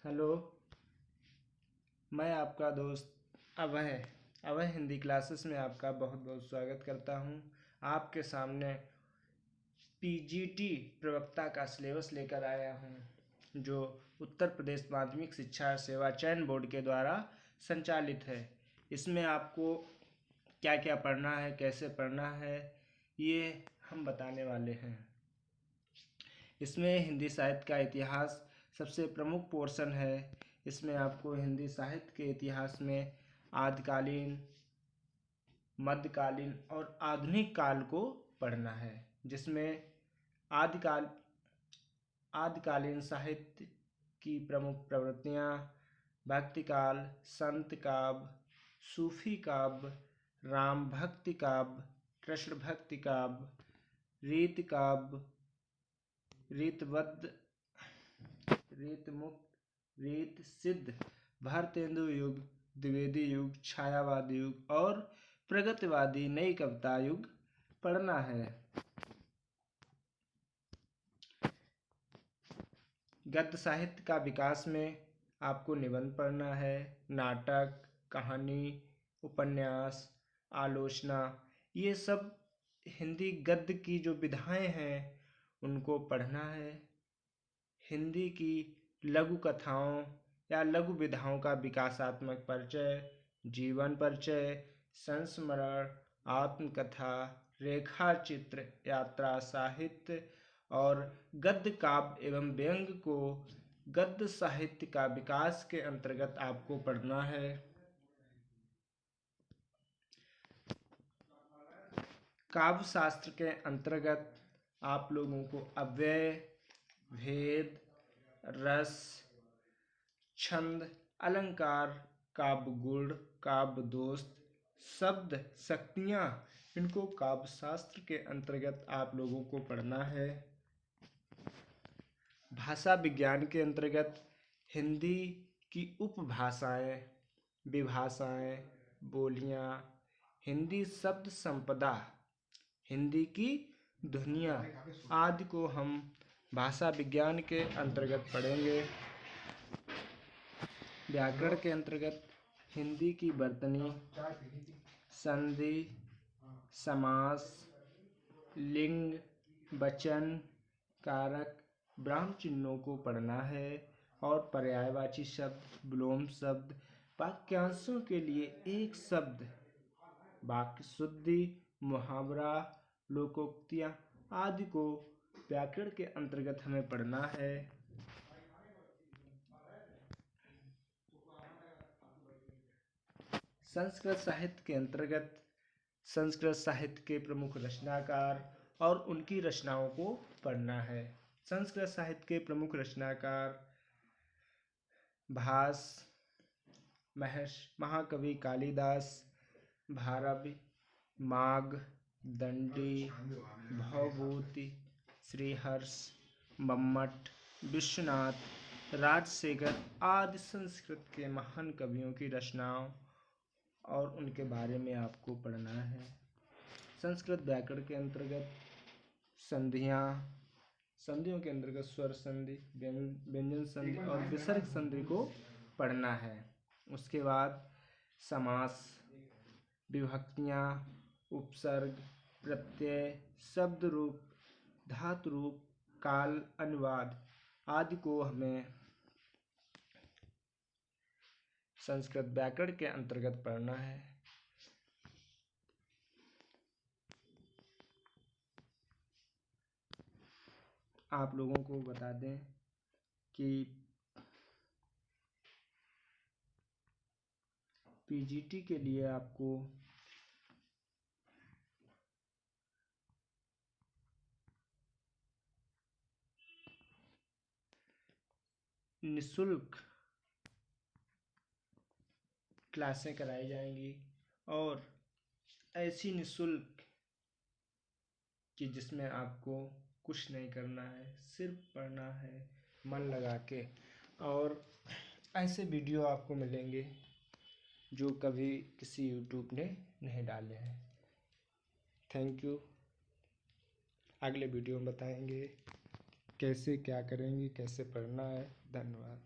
Hello, मैं आपका दोस्त अभय हिंदी क्लासेस में आपका बहुत बहुत स्वागत करता हूं। आपके सामने पीजीटी प्रवक्ता का सिलेबस लेकर आया हूं, जो उत्तर प्रदेश माध्यमिक शिक्षा सेवा चयन बोर्ड के द्वारा संचालित है। इसमें आपको क्या क्या पढ़ना है, कैसे पढ़ना है, ये हम बताने वाले हैं। इसमें हिंदी साहित्य का इतिहास सबसे प्रमुख पोर्शन है। इसमें आपको हिंदी साहित्य के इतिहास में आदिकालीन, मध्यकालीन और आधुनिक काल को पढ़ना है, जिसमें आदिकालीन साहित्य की प्रमुख प्रवृत्तियाँ भक्ति काल, संत काव्य, सूफी काव्य, राम भक्ति काव्य, कृष्ण भक्ति काव्य, रीत काव्य, रीतबद्ध, रीतमुक्त, रीत सिद्ध, भारतेंदु युग, द्विवेदी युग, छायावादी युग और प्रगतिवादी नई कविता युग पढ़ना है। गद्य साहित्य का विकास में आपको निबंध पढ़ना है, नाटक, कहानी, उपन्यास, आलोचना, ये सब हिंदी गद्य की जो विधाएं हैं उनको पढ़ना है। हिंदी की लघु कथाओं या लघु विधाओं का विकासात्मक परिचय, जीवन परिचय, संस्मरण, आत्मकथा, रेखा चित्र, यात्रा साहित्य और गद्य काव्य एवं व्यंग्य को गद्य साहित्य का विकास के अंतर्गत आपको पढ़ना है। काव्य शास्त्र के अंतर्गत आप लोगों को अव्यय, भेद, रस, छंद, अलंकार, काव्य गुण, काव्य दोष, शब्द, शक्तियाँ, इनको काव्य शास्त्र के अंतर्गत आप लोगों को पढ़ना है। भाषा विज्ञान के अंतर्गत हिंदी की उपभाषाएं, विभाषाएं, बोलियां, हिंदी शब्द संपदा, हिंदी की ध्वनियाँ आदि को हम भाषा विज्ञान के अंतर्गत पढ़ेंगे। व्याकरण के अंतर्गत हिंदी की वर्तनी, संधि, समास, लिंग, वचन, कारक, ब्राह्म चिन्हों को पढ़ना है और पर्यायवाची शब्द, विलोम शब्द, वाक्यांशों के लिए एक शब्द, वाक्य शुद्धि, मुहावरा, लोकोक्तियाँ आदि को व्याकरण के अंतर्गत हमें पढ़ना है। संस्कृत साहित्य के अंतर्गत संस्कृत साहित्य के प्रमुख रचनाकार और उनकी रचनाओं को पढ़ना है। संस्कृत साहित्य के प्रमुख रचनाकार भास, महाकवि कालिदास, भारवी, माघ, दंडी, भवभूति, श्रीहर्ष, मम्मट, विश्वनाथ, राजशेखर आदि संस्कृत के महान कवियों की रचनाओं और उनके बारे में आपको पढ़ना है। संस्कृत व्याकरण के अंतर्गत संधियों के अंतर्गत स्वर संधि, व्यंजन संधि और विसर्ग संधि को पढ़ना है। उसके बाद समास, विभक्तियाँ, उपसर्ग, प्रत्यय, शब्द रूप, धातु रूप, काल, अनुवाद आदि को हमें संस्कृत व्याकरण के अंतर्गत पढ़ना है। आप लोगों को बता दें कि पीजीटी के लिए आपको निःशुल्क क्लासें कराई जाएंगी और ऐसी निःशुल्क कि जिसमें आपको कुछ नहीं करना है, सिर्फ पढ़ना है मन लगा के। और ऐसे वीडियो आपको मिलेंगे जो कभी किसी यूट्यूब ने नहीं डाले हैं। Thank you. अगले वीडियो में बताएंगे कैसे क्या करेंगे, कैसे पढ़ना है। धन्यवाद।